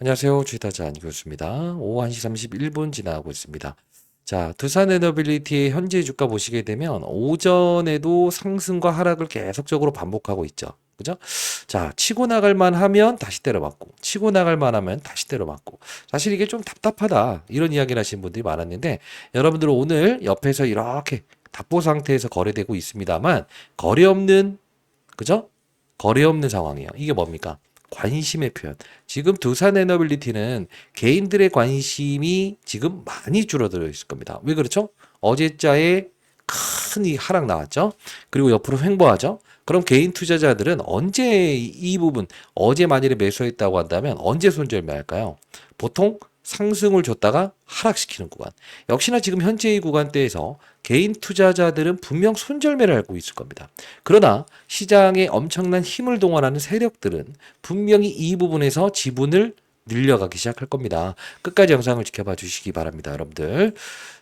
안녕하세요. 주식타자 안교수입니다. 오후 1시 31분 지나가고 있습니다. 자, 두산에너빌리티의 현재 주가 보시게 되면 오전에도 상승과 하락을 계속적으로 반복하고 있죠. 그죠? 자, 치고 나갈 만 하면 다시 때려맞고, 치고 나갈 만 하면 다시 때려맞고. 사실 이게 좀 답답하다. 이런 이야기를 하시는 분들이 많았는데, 여러분들은 오늘 옆에서 이렇게 답보 상태에서 거래되고 있습니다만, 거래 없는, 그죠? 거래 없는 상황이에요. 이게 뭡니까? 관심의 표현. 지금 두산에너빌리티는 개인들의 관심이 지금 많이 줄어들어 있을 겁니다. 왜 그렇죠? 어제자에 큰 이 하락 나왔죠. 그리고 옆으로 횡보하죠. 그럼 개인 투자자들은 언제 이 부분, 어제 만일에 매수했다고 한다면 언제 손절매할까요? 보통 상승을 줬다가 하락시키는 구간. 역시나 지금 현재 이 구간대에서 개인 투자자들은 분명 손절매를 하고 있을 겁니다. 그러나 시장에 엄청난 힘을 동원하는 세력들은 분명히 이 부분에서 지분을 늘려가기 시작할 겁니다. 끝까지 영상을 지켜봐 주시기 바랍니다, 여러분들.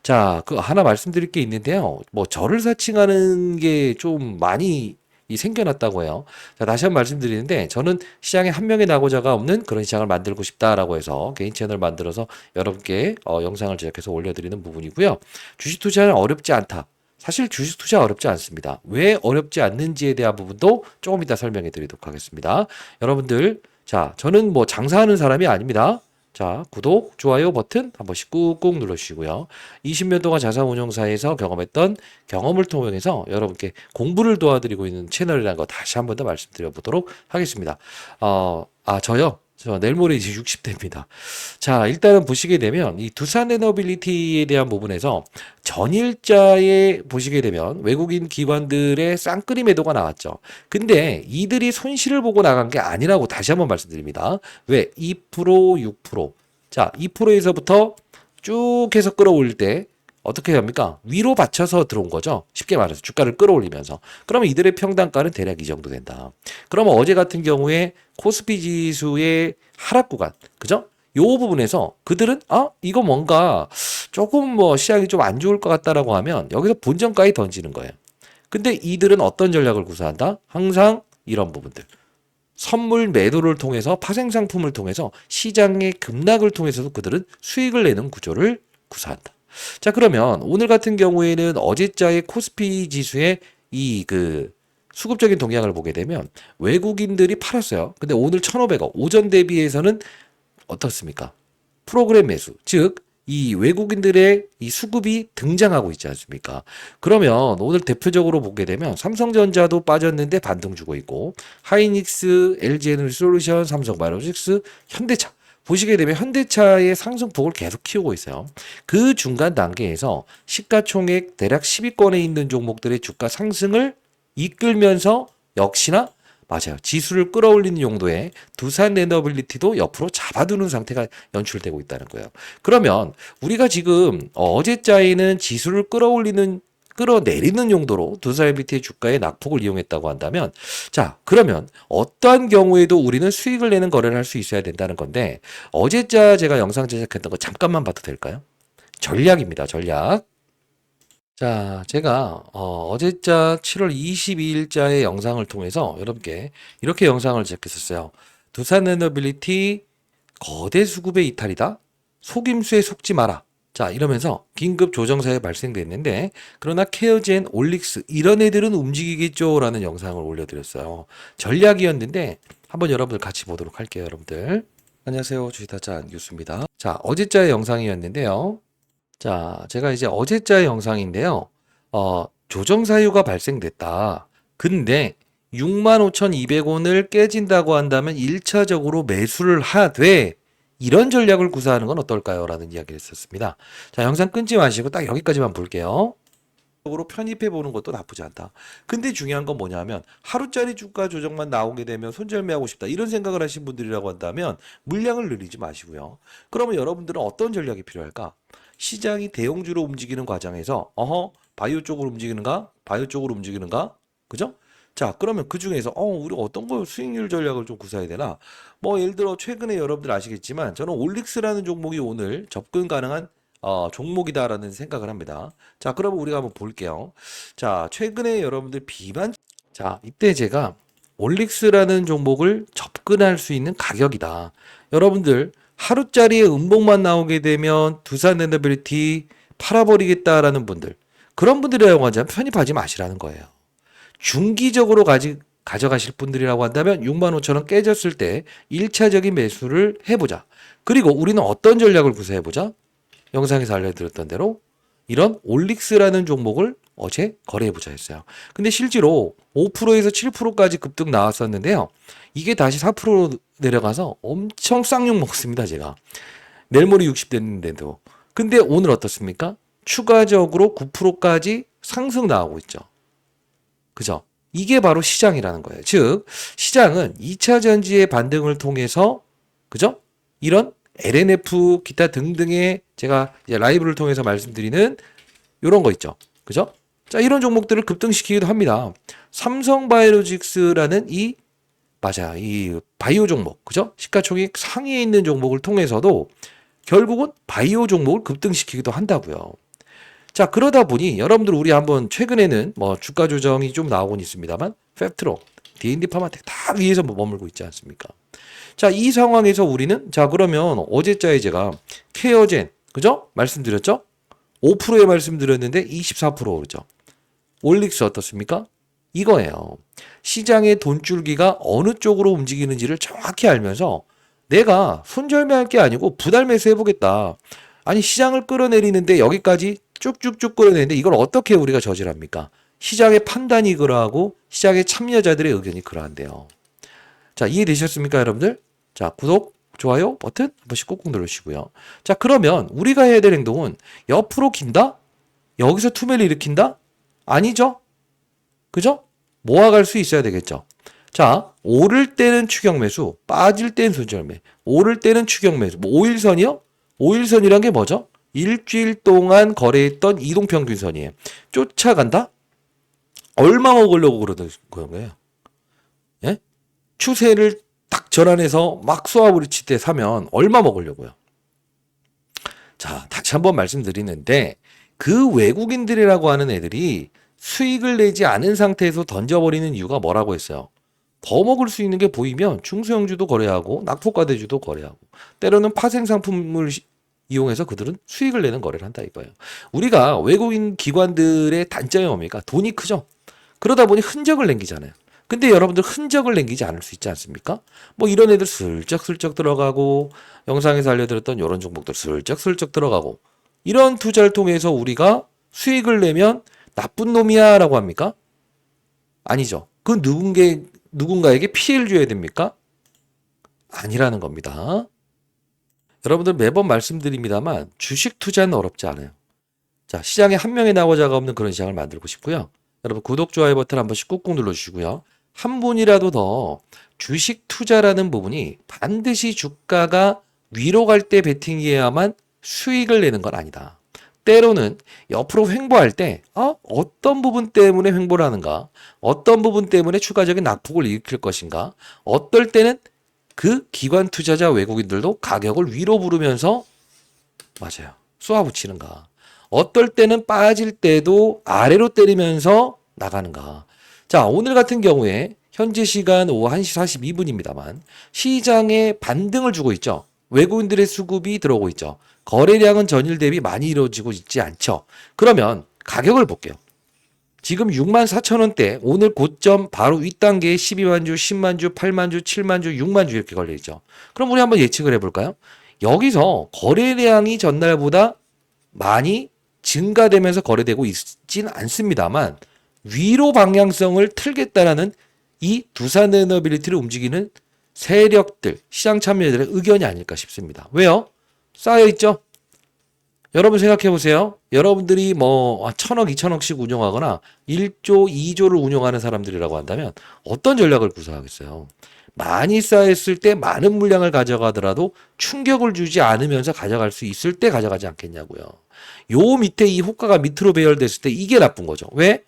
자, 그 하나 말씀드릴 게 있는데요. 뭐 저를 사칭하는 게 좀 많이 생겨났다고 해요. 자, 다시 한번 말씀드리는데 저는 시장에 한 명의 낙오자가 없는 그런 시장을 만들고 싶다라고 해서 개인 채널 만들어서 여러분께 영상을 제작해서 올려드리는 부분이고요. 주식 투자는 어렵지 않다. 사실 주식 투자 어렵지 않습니다. 왜 어렵지 않는지에 대한 부분도 조금 이따 설명해 드리도록 하겠습니다. 여러분들, 자, 저는 뭐 장사하는 사람이 아닙니다. 자, 구독, 좋아요 버튼 한 번씩 꾹꾹 눌러주시고요. 20년 동안 자산운용사에서 경험했던 경험을 통해서 여러분께 공부를 도와드리고 있는 채널이라는 거 다시 한 번 더 말씀드려 보도록 하겠습니다. 저요? 저 내일 모레 이제 60대입니다. 자, 일단은 보시게 되면 이 두산에너빌리티에 대한 부분에서 전일자에 보시게 되면 외국인 기관들의 쌍끌이 매도가 나왔죠. 근데 이들이 손실을 보고 나간 게 아니라고 다시 한번 말씀드립니다. 왜? 2%, 6%. 자, 2%에서부터 쭉 해서 끌어올릴 때 어떻게 합니까? 위로 받쳐서 들어온 거죠. 쉽게 말해서 주가를 끌어올리면서. 그러면 이들의 평단가는 대략 이 정도 된다. 그러면 어제 같은 경우에 코스피 지수의 하락 구간, 그죠? 요 부분에서 그들은 이거 뭔가 조금 뭐 시장이 좀 안 좋을 것 같다라고 하면 여기서 본전가에 던지는 거예요. 근데 이들은 어떤 전략을 구사한다? 항상 이런 부분들. 선물 매도를 통해서 파생 상품을 통해서 시장의 급락을 통해서도 그들은 수익을 내는 구조를 구사한다. 자, 그러면 오늘 같은 경우에는 어제자의 코스피 지수의 수급적인 동향을 보게 되면 외국인들이 팔았어요. 근데 오늘 1,500억, 오전 대비해서는 어떻습니까? 프로그램 매수, 즉, 이 외국인들의 이 수급이 등장하고 있지 않습니까? 그러면 오늘 대표적으로 보게 되면 삼성전자도 빠졌는데 반등 주고 있고, 하이닉스, LG에너지솔루션, 삼성바이오로직스, 현대차. 보시게 되면 현대차의 상승폭을 계속 키우고 있어요. 그 중간 단계에서 시가총액 대략 10위권에 있는 종목들의 주가 상승을 이끌면서 역시나 맞아요. 지수를 끌어올리는 용도의 두산 에너빌리티도 옆으로 잡아두는 상태가 연출되고 있다는 거예요. 그러면 우리가 지금 어제자에는 지수를 끌어내리는 용도로 두산 에너빌리티의 주가의 낙폭을 이용했다고 한다면, 자, 그러면 어떠한 경우에도 우리는 수익을 내는 거래를 할 수 있어야 된다는 건데, 어제자 제가 영상 제작했던 거 잠깐만 봐도 될까요? 전략입니다, 전략. 자, 제가 어제자 7월 22일자의 영상을 통해서 여러분께 이렇게 영상을 제작했었어요. 두산에너빌리티 거대 수급의 이탈이다. 속임수에 속지 마라. 자, 이러면서 긴급 조정사에 발생됐는데, 그러나 케어젠, 올릭스 이런 애들은 움직이겠죠라는 영상을 올려드렸어요. 전략이었는데 한번 여러분들 같이 보도록 할게요, 여러분들. 안녕하세요, 주식타자 안교수입니다. 자, 어제자의 영상이었는데요. 자, 제가 이제 어제자의 영상인데요. 조정 사유가 발생됐다. 근데 65,200원을 깨진다고 한다면 1차적으로 매수를 하되 이런 전략을 구사하는 건 어떨까요? 라는 이야기를 했었습니다. 자, 영상 끊지 마시고 딱 여기까지만 볼게요. 적으로 편입해 보는 것도 나쁘지 않다. 근데 중요한 건 뭐냐면 하루짜리 주가 조정만 나오게 되면 손절매하고 싶다. 이런 생각을 하신 분들이라고 한다면 물량을 늘리지 마시고요. 그러면 여러분들은 어떤 전략이 필요할까? 시장이 대형주로 움직이는 과정에서 바이오 쪽으로 움직이는가? 바이오 쪽으로 움직이는가? 그죠? 자, 그러면 그 중에서 우리가 어떤 거 수익률 전략을 좀 구사해야 되나? 뭐 예를 들어 최근에 여러분들 아시겠지만 저는 올릭스라는 종목이 오늘 접근 가능한 종목이다라는 생각을 합니다. 자, 그러면 우리가 한번 볼게요. 자, 최근에 여러분들 자, 이때 제가 올릭스라는 종목을 접근할 수 있는 가격이다. 여러분들 하루짜리의 음봉만 나오게 되면 두산 에너빌리티 팔아버리겠다라는 분들, 그런 분들이라고 하자면 편입하지 마시라는 거예요. 중기적으로 가져가실 분들이라고 한다면 65,000원 깨졌을 때 1차적인 매수를 해보자. 그리고 우리는 어떤 전략을 구사해보자? 영상에서 알려드렸던 대로 이런 올릭스라는 종목을 어제 거래해보자 했어요. 근데 실제로 5%에서 7%까지 급등 나왔었는데요. 이게 다시 4%로 내려가서 엄청 쌍욕 먹습니다, 제가. 내일모레 60 됐는데도. 근데 오늘 어떻습니까? 추가적으로 9%까지 상승 나오고 있죠. 그죠? 이게 바로 시장이라는 거예요. 즉, 시장은 2차 전지의 반등을 통해서, 그죠? 이런 LNF 기타 등등의 제가 이제 라이브를 통해서 말씀드리는 이런 거 있죠. 그죠? 자, 이런 종목들을 급등시키기도 합니다. 삼성바이오로직스라는 맞아요. 이 바이오 종목, 그죠? 시가총액 상위에 있는 종목을 통해서도 결국은 바이오 종목을 급등시키기도 한다고요. 자, 그러다 보니 여러분들 우리 한번 최근에는 뭐 주가 조정이 좀 나오곤 있습니다만 팹트로, D&D 파마텍 다 위에서 머물고 있지 않습니까? 자, 이 상황에서 우리는 자, 그러면 어제자에 제가 케어젠, 그죠? 말씀드렸죠? 5%에 말씀드렸는데 24% 오르죠. 올릭스 어떻습니까? 이거예요. 시장의 돈줄기가 어느 쪽으로 움직이는지를 정확히 알면서 내가 손절매할 게 아니고 부달 매수해보겠다. 아니, 시장을 끌어내리는데 여기까지 쭉쭉쭉 끌어내는데 이걸 어떻게 우리가 저질합니까? 시장의 판단이 그러하고 시장의 참여자들의 의견이 그러한데요. 자, 이해되셨습니까, 여러분들? 자, 구독, 좋아요 버튼 한 번씩 꾹꾹 눌러주시고요. 자, 그러면 우리가 해야 될 행동은 옆으로 긴다? 여기서 투매를 일으킨다? 아니죠? 그죠? 모아갈 수 있어야 되겠죠. 자, 오를 때는 추격 매수, 빠질 때는 손절매. 오를 때는 추격 매수. 뭐 5일선이요? 5일선이란 게 뭐죠? 일주일 동안 거래했던 이동평균선이에요. 쫓아간다? 얼마 먹으려고 그러는 거예요? 예? 추세를 딱 전환해서 막 쏘아부리칠 때 사면 얼마 먹으려고요? 자, 다시 한번 말씀드리는데 그 외국인들이라고 하는 애들이 수익을 내지 않은 상태에서 던져버리는 이유가 뭐라고 했어요? 더 먹을 수 있는 게 보이면 중소형주도 거래하고 낙폭과대주도 거래하고 때로는 파생 상품을 이용해서 그들은 수익을 내는 거래를 한다 이거예요. 우리가 외국인 기관들의 단점이 뭡니까? 돈이 크죠. 그러다 보니 흔적을 남기잖아요. 근데 여러분들 흔적을 남기지 않을 수 있지 않습니까? 뭐 이런 애들 슬쩍슬쩍 들어가고 영상에서 알려드렸던 이런 종목들 슬쩍슬쩍 들어가고 이런 투자를 통해서 우리가 수익을 내면 나쁜 놈이야 라고 합니까? 아니죠. 그 누군가에게 피해를 줘야 됩니까? 아니라는 겁니다. 여러분들 매번 말씀드립니다만 주식 투자는 어렵지 않아요. 자, 시장에 한 명의 나고자가 없는 그런 시장을 만들고 싶고요. 여러분 구독, 좋아요 버튼 한 번씩 꾹꾹 눌러주시고요. 한 분이라도 더 주식 투자라는 부분이 반드시 주가가 위로 갈 때 베팅해야만 수익을 내는 건 아니다. 때로는 옆으로 횡보할 때 어떤 부분 때문에 횡보를 하는가, 어떤 부분 때문에 추가적인 낙폭을 일으킬 것인가, 어떨 때는 그 기관 투자자 외국인들도 가격을 위로 부르면서 맞아요. 쏘아붙이는가. 어떨 때는 빠질 때도 아래로 때리면서 나가는가. 자, 오늘 같은 경우에 현재 시간 오후 1시 42분입니다만 시장에 반등을 주고 있죠. 외국인들의 수급이 들어오고 있죠. 거래량은 전일 대비 많이 이루어지고 있지 않죠. 그러면 가격을 볼게요. 지금 64,000원대 오늘 고점 바로 윗단계에 12만 주, 10만 주, 8만 주, 7만 주, 6만 주 이렇게 걸려있죠. 그럼 우리 한번 예측을 해볼까요? 여기서 거래량이 전날보다 많이 증가되면서 거래되고 있진 않습니다만 위로 방향성을 틀겠다라는 이 두산에너빌리티를 움직이는 세력들, 시장 참여자들의 의견이 아닐까 싶습니다. 왜요? 쌓여있죠? 여러분 생각해 보세요. 여러분들이 뭐 1,000억, 2,000억씩 운용하거나 1조, 2조를 운용하는 사람들이라고 한다면 어떤 전략을 구사하겠어요? 많이 쌓였을 때 많은 물량을 가져가더라도 충격을 주지 않으면서 가져갈 수 있을 때 가져가지 않겠냐고요. 요 밑에 이 호가가 밑으로 배열됐을 때 이게 나쁜 거죠. 왜?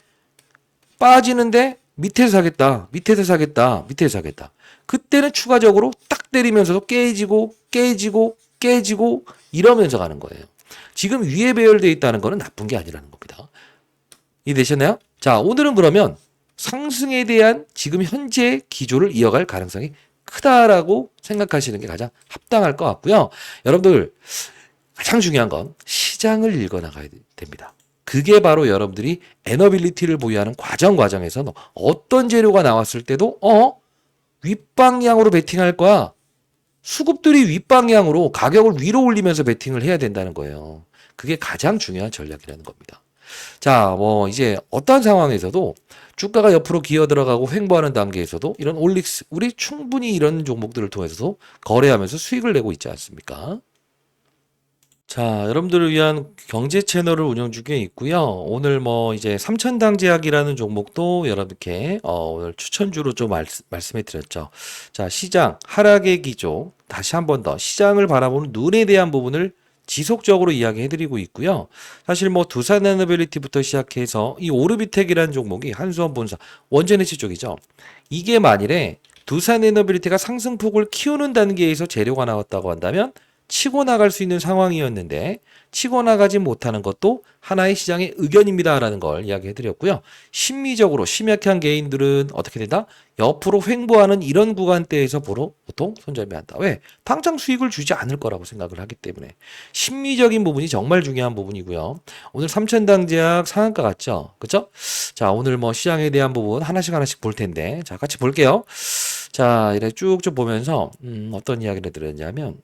빠지는데 밑에서 사겠다, 밑에서 사겠다, 밑에서 사겠다. 그때는 추가적으로 딱 때리면서도 깨지고 깨지고 깨지고 이러면서 가는 거예요. 지금 위에 배열되어 있다는 거는 나쁜 게 아니라는 겁니다. 이해되셨나요? 자, 오늘은 그러면 상승에 대한 지금 현재 기조를 이어갈 가능성이 크다라고 생각하시는 게 가장 합당할 것 같고요. 여러분들 가장 중요한 건 시장을 읽어나가야 됩니다. 그게 바로 여러분들이 에너빌리티를 보유하는 과정에서 어떤 재료가 나왔을 때도 윗방향으로 베팅할 거야. 수급들이 윗방향으로 가격을 위로 올리면서 베팅을 해야 된다는 거예요. 그게 가장 중요한 전략이라는 겁니다. 자, 이제 어떤 상황에서도 주가가 옆으로 기어 들어가고 횡보하는 단계에서도 이런 올릭스, 우리 충분히 이런 종목들을 통해서도 거래하면서 수익을 내고 있지 않습니까? 자, 여러분들을 위한 경제 채널을 운영 중에 있고요. 오늘 이제 삼천당제약이라는 종목도 여러분께 오늘 추천주로 좀 말씀해 드렸죠. 자, 시장 하락의 기조 다시 한 번 더 시장을 바라보는 눈에 대한 부분을 지속적으로 이야기해 드리고 있고요. 사실 두산에너빌리티부터 시작해서 이 오르비텍이라는 종목이 한수원 본사 원전해치 쪽이죠. 이게 만일에 두산에너빌리티가 상승폭을 키우는 단계에서 재료가 나왔다고 한다면 치고 나갈 수 있는 상황이었는데 치고 나가지 못하는 것도 하나의 시장의 의견입니다라는 걸 이야기해 드렸고요. 심리적으로 심약한 개인들은 어떻게 된다? 옆으로 횡보하는 이런 구간대에서 보통 손절매한다. 왜? 당장 수익을 주지 않을 거라고 생각을 하기 때문에 심리적인 부분이 정말 중요한 부분이고요. 오늘 삼천당제약 상한가 같죠? 그죠? 자, 오늘 시장에 대한 부분 하나씩 볼 텐데 자, 같이 볼게요. 자, 이렇게 쭉쭉 보면서 어떤 이야기를 드렸냐면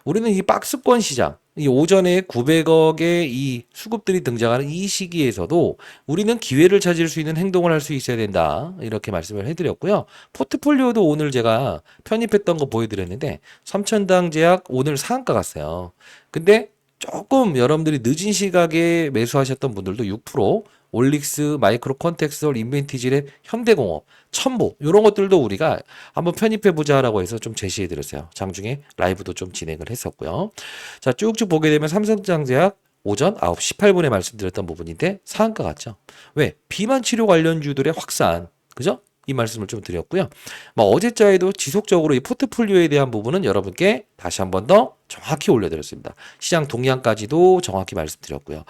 우리는 이 박스권 시장, 이 오전에 900억의 이 수급들이 등장하는 이 시기에서도 우리는 기회를 찾을 수 있는 행동을 할 수 있어야 된다. 이렇게 말씀을 해드렸고요. 포트폴리오도 오늘 제가 편입했던 거 보여드렸는데 삼천당제약 오늘 상한가 갔어요. 근데 조금 여러분들이 늦은 시각에 매수하셨던 분들도 6%, 올릭스, 마이크로 컨텍스월, 인벤티지랩, 현대공업, 첨보 이런 것들도 우리가 한번 편입해보자라고 해서 좀 제시해드렸어요. 장중에 라이브도 좀 진행을 했었고요. 자, 쭉쭉 보게 되면 삼성전자제약 오전 9시 18분에 말씀드렸던 부분인데 상한가 같죠. 왜? 비만 치료 관련주들의 확산, 그죠? 이 말씀을 좀 드렸고요. 어제자에도 지속적으로 이 포트폴리오에 대한 부분은 여러분께 다시 한 번 더 정확히 올려드렸습니다. 시장 동향까지도 정확히 말씀드렸고요.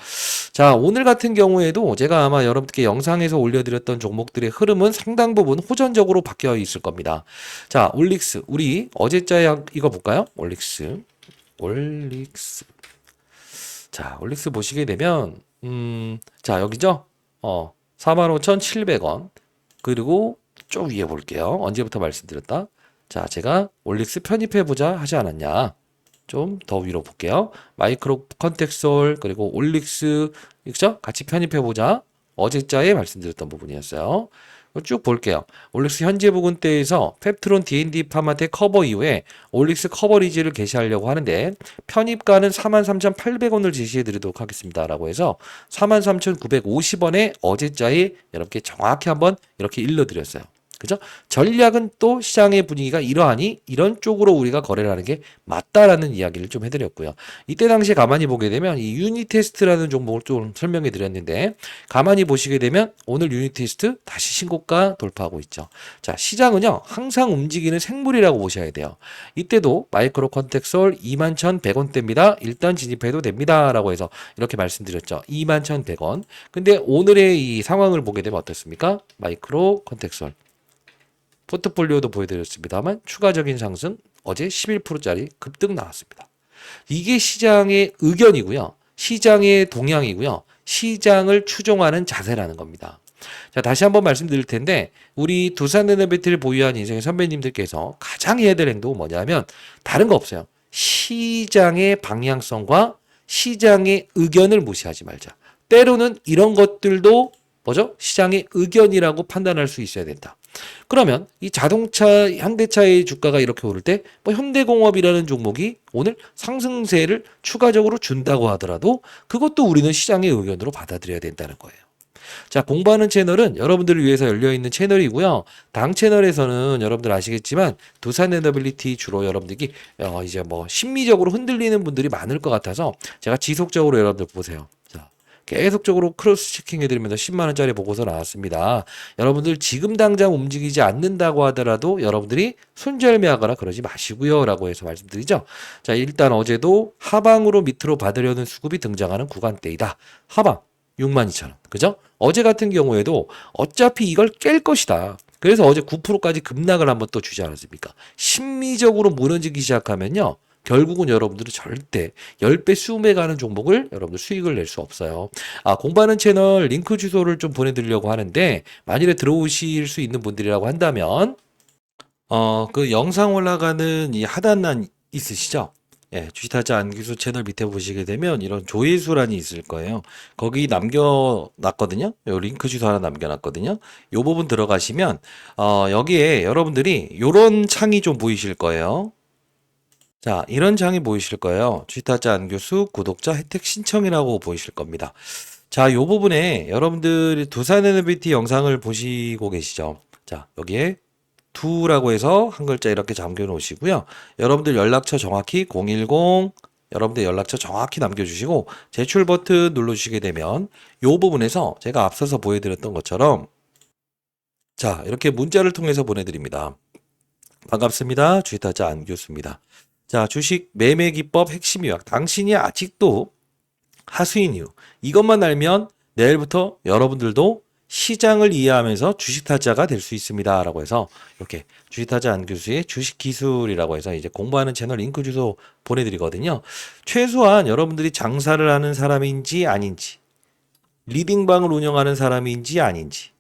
자, 오늘 같은 경우에도 제가 아마 여러분께 영상에서 올려드렸던 종목들의 흐름은 상당 부분 호전적으로 바뀌어 있을 겁니다. 자, 올릭스. 우리 어제자에 이거 볼까요? 올릭스. 자, 올릭스 보시게 되면, 자, 여기죠? 45,700원. 그리고 좀 위에 볼게요. 언제부터 말씀드렸다? 자, 제가 올릭스 편입해보자 하지 않았냐? 좀 더 위로 볼게요. 마이크로 컨텍스월 그리고 올릭스 그죠? 같이 편입해보자. 어제자에 말씀드렸던 부분이었어요. 쭉 볼게요. 올릭스 현재 부근대에서 펩트론 D&D 파마텍 커버 이후에 올릭스 커버리지를 개시하려고 하는데 편입가는 43,800원을 제시해 드리도록 하겠습니다. 라고 해서 43,950원에 어제자에 여러분께 정확히 한번 이렇게 일러드렸어요. 그죠? 전략은 또 시장의 분위기가 이러하니 이런 쪽으로 우리가 거래를 하는 게 맞다라는 이야기를 좀 해드렸고요. 이때 당시에 가만히 보게 되면 이 유니테스트라는 종목을 좀 설명해 드렸는데 가만히 보시게 되면 오늘 유니테스트 다시 신고가 돌파하고 있죠. 자, 시장은요 항상 움직이는 생물이라고 보셔야 돼요. 이때도 마이크로 컨텍스월 21,100원대입니다. 일단 진입해도 됩니다. 라고 해서 이렇게 말씀드렸죠. 21,100원. 근데 오늘의 이 상황을 보게 되면 어떻습니까? 마이크로 컨텍스월 포트폴리오도 보여드렸습니다만 추가적인 상승 어제 11%짜리 급등 나왔습니다. 이게 시장의 의견이고요. 시장의 동향이고요. 시장을 추종하는 자세라는 겁니다. 자, 다시 한번 말씀드릴 텐데 우리 두산에너빌리티를 보유한 인생의 선배님들께서 가장 해야 될 행동은 뭐냐면 다른 거 없어요. 시장의 방향성과 시장의 의견을 무시하지 말자. 때로는 이런 것들도 뭐죠? 시장의 의견이라고 판단할 수 있어야 된다. 그러면 이 자동차 현대차의 주가가 이렇게 오를 때 현대공업이라는 종목이 오늘 상승세를 추가적으로 준다고 하더라도 그것도 우리는 시장의 의견으로 받아들여야 된다는 거예요. 자, 공부하는 채널은 여러분들을 위해서 열려있는 채널이고요. 당 채널에서는 여러분들 아시겠지만 두산에너빌리티 주로 여러분들이 이제 심리적으로 흔들리는 분들이 많을 것 같아서 제가 지속적으로 여러분들 보세요. 계속적으로 크로스 체킹 해드리면서 10만원짜리 보고서 나왔습니다. 여러분들 지금 당장 움직이지 않는다고 하더라도 여러분들이 손절매하거나 그러지 마시고요. 라고 해서 말씀드리죠. 자, 일단 어제도 하방으로 밑으로 받으려는 수급이 등장하는 구간대이다. 하방 62,000원. 그죠? 어제 같은 경우에도 어차피 이걸 깰 것이다. 그래서 어제 9%까지 급락을 한번 또 주지 않았습니까? 심리적으로 무너지기 시작하면요. 결국은 여러분들은 절대 10배 수매 가는 종목을 여러분들 수익을 낼 수 없어요. 공부하는 채널 링크 주소를 좀 보내드리려고 하는데 만일에 들어오실 수 있는 분들이라고 한다면 그 영상 올라가는 이 하단란 있으시죠? 예, 주식타자 안기수 채널 밑에 보시게 되면 이런 조회수란이 있을 거예요. 거기 남겨놨거든요. 요 링크 주소 하나 남겨놨거든요. 요 부분 들어가시면 여기에 여러분들이 요런 창이 좀 보이실 거예요. 자, 이런 장이 보이실 거예요. 주식타자 안교수 구독자 혜택 신청이라고 보이실 겁니다. 자, 요 부분에 여러분들이 두산 NBT 영상을 보시고 계시죠? 자, 여기에 두라고 해서 한 글자 이렇게 잠겨 놓으시고요. 여러분들 연락처 정확히 010 여러분들 연락처 정확히 남겨주시고 제출 버튼 눌러주시게 되면 요 부분에서 제가 앞서서 보여드렸던 것처럼 자, 이렇게 문자를 통해서 보내드립니다. 반갑습니다. 주식타자 안교수입니다. 자, 주식 매매 기법 핵심 요약. 당신이 아직도 하수인 이유. 이것만 알면 내일부터 여러분들도 시장을 이해하면서 주식 타자가 될 수 있습니다. 라고 해서 이렇게 주식 타자 안교수의 주식 기술이라고 해서 이제 공부하는 채널 링크 주소 보내드리거든요. 최소한 여러분들이 장사를 하는 사람인지 아닌지, 리딩방을 운영하는 사람인지 아닌지,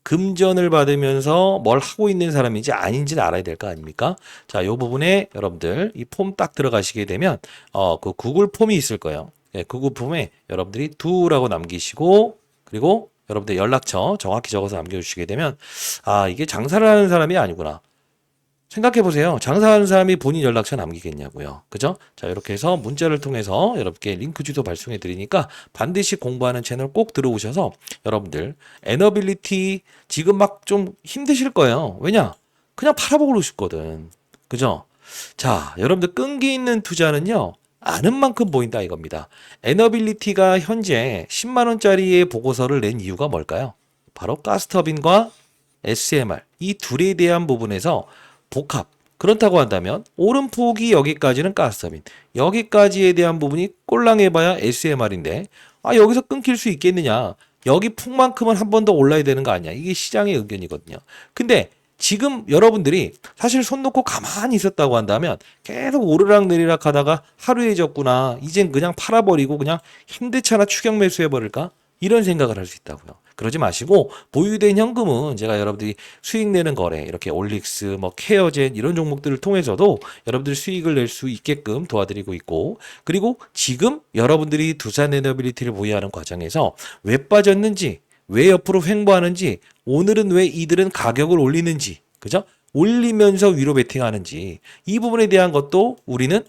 금전을 받으면서 뭘 하고 있는 사람인지 아닌지를 알아야 될 거 아닙니까? 자, 이 부분에 여러분들 이 폼 딱 들어가시게 되면 그 구글 폼이 있을 거예요. 예, 구글 폼에 여러분들이 두라고 남기시고 그리고 여러분들 연락처 정확히 적어서 남겨주시게 되면 이게 장사를 하는 사람이 아니구나. 생각해보세요. 장사하는 사람이 본인 연락처 남기겠냐고요. 그죠? 자, 이렇게 해서 문자를 통해서 여러분께 링크 주소 발송해 드리니까 반드시 공부하는 채널 꼭 들어오셔서 여러분들 에너빌리티 지금 막 좀 힘드실 거예요. 왜냐? 그냥 팔아보고 그러셨거든. 그죠? 자, 여러분들 끈기 있는 투자는요. 아는 만큼 보인다 이겁니다. 에너빌리티가 현재 10만 원짜리의 보고서를 낸 이유가 뭘까요? 바로 가스터빈과 SMR 이 둘에 대한 부분에서 복합. 그렇다고 한다면 오름폭이 여기까지는 가스터빈. 여기까지에 대한 부분이 꼴랑해봐야 SMR인데 여기서 끊길 수 있겠느냐. 여기 폭만큼은 한 번 더 올라야 되는 거 아니야. 이게 시장의 의견이거든요. 근데 지금 여러분들이 사실 손 놓고 가만히 있었다고 한다면 계속 오르락 내리락 하다가 하루에 졌구나. 이젠 그냥 팔아버리고 그냥 현대차나 추격 매수해버릴까? 이런 생각을 할 수 있다고요. 그러지 마시고 보유된 현금은 제가 여러분들이 수익 내는 거래 이렇게 올릭스 뭐 케어젠 이런 종목들을 통해서도 여러분들 수익을 낼 수 있게끔 도와드리고 있고 그리고 지금 여러분들이 두산 에너빌리티를 보유하는 과정에서 왜 빠졌는지 왜 옆으로 횡보하는지 오늘은 왜 이들은 가격을 올리는지 그죠? 올리면서 위로 베팅하는지 이 부분에 대한 것도 우리는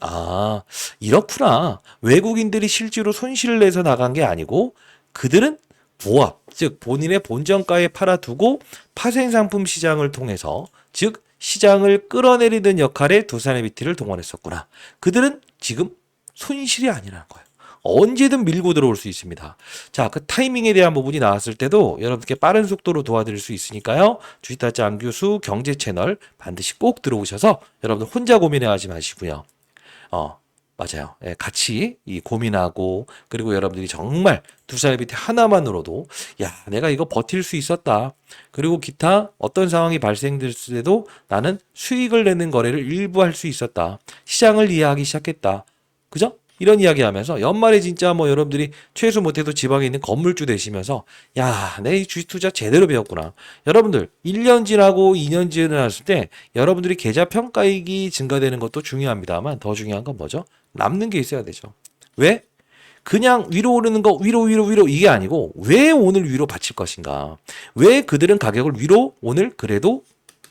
이렇구나 외국인들이 실제로 손실을 내서 나간 게 아니고 그들은 보합, 즉 본인의 본전가에 팔아두고 파생상품 시장을 통해서 즉 시장을 끌어내리는 역할에 두산에비티를 동원했었구나. 그들은 지금 손실이 아니라는 거예요. 언제든 밀고 들어올 수 있습니다. 자, 그 타이밍에 대한 부분이 나왔을 때도 여러분께 빠른 속도로 도와드릴 수 있으니까요. 주식타짜 안교수 경제 채널 반드시 꼭 들어오셔서 여러분들 혼자 고민하지 마시고요. 맞아요. 예, 같이 이 고민하고 그리고 여러분들이 정말 두산에비티 하나만으로도 내가 이거 버틸 수 있었다. 그리고 기타 어떤 상황이 발생됐을 때도 나는 수익을 내는 거래를 일부 할 수 있었다. 시장을 이해하기 시작했다. 그죠? 이런 이야기 하면서 연말에 진짜 뭐 여러분들이 최소 못해도 지방에 있는 건물주 되시면서 내 이 주식 투자 제대로 배웠구나. 여러분들 1년 지나고 2년 지났을 때 여러분들이 계좌 평가익이 증가되는 것도 중요합니다만 더 중요한 건 뭐죠? 남는 게 있어야 되죠. 왜? 그냥 위로 오르는 거 위로 이게 아니고 왜 오늘 위로 받칠 것인가? 왜 그들은 가격을 위로 오늘 그래도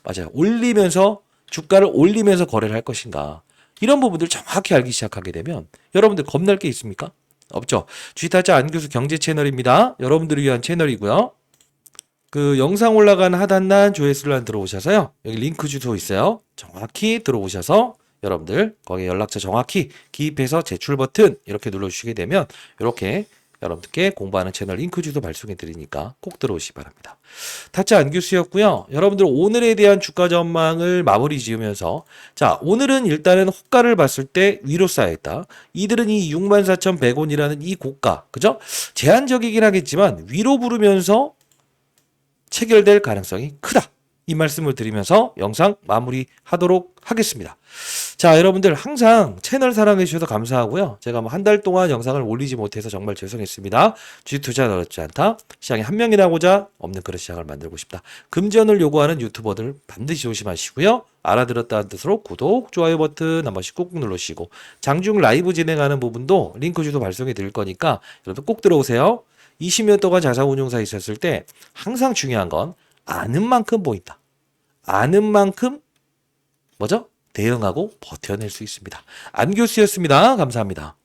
맞아요. 올리면서 주가를 올리면서 거래를 할 것인가? 이런 부분들 정확히 알기 시작하게 되면 여러분들 겁날 게 있습니까? 없죠. 주식타짜 안교수 경제 채널입니다. 여러분들을 위한 채널이고요. 그 영상 올라간 하단란 조회수란 들어오셔서요. 여기 링크 주소 있어요. 정확히 들어오셔서 여러분들 거기에 연락처 정확히 기입해서 제출 버튼 이렇게 눌러주시게 되면 이렇게 여러분들께 공부하는 채널 링크 주소 발송해 드리니까 꼭 들어오시기 바랍니다. 타짜 안교수였고요. 여러분들 오늘에 대한 주가 전망을 마무리 지으면서 자 오늘은 일단은 호가를 봤을 때 위로 쌓여있다. 이들은 이 64,100원이라는 이 고가 그죠? 제한적이긴 하겠지만 위로 부르면서 체결될 가능성이 크다. 이 말씀을 드리면서 영상 마무리하도록 하겠습니다. 자, 여러분들 항상 채널 사랑해 주셔서 감사하고요. 제가 뭐 한 달 동안 영상을 올리지 못해서 정말 죄송했습니다. 주식 투자는 어렵지 않다. 시장에 한 명이라고자 없는 그런 시장을 만들고 싶다. 금전을 요구하는 유튜버들 반드시 조심하시고요. 알아들었다는 뜻으로 구독, 좋아요 버튼 한 번씩 꾹꾹 눌러주시고 장중 라이브 진행하는 부분도 링크 주소 발송해 드릴 거니까 여러분 꼭 들어오세요. 20년 동안 자산운용사에 있었을 때 항상 중요한 건 아는 만큼 보인다. 아는 만큼 뭐죠? 대응하고 버텨낼 수 있습니다. 안교수였습니다. 감사합니다.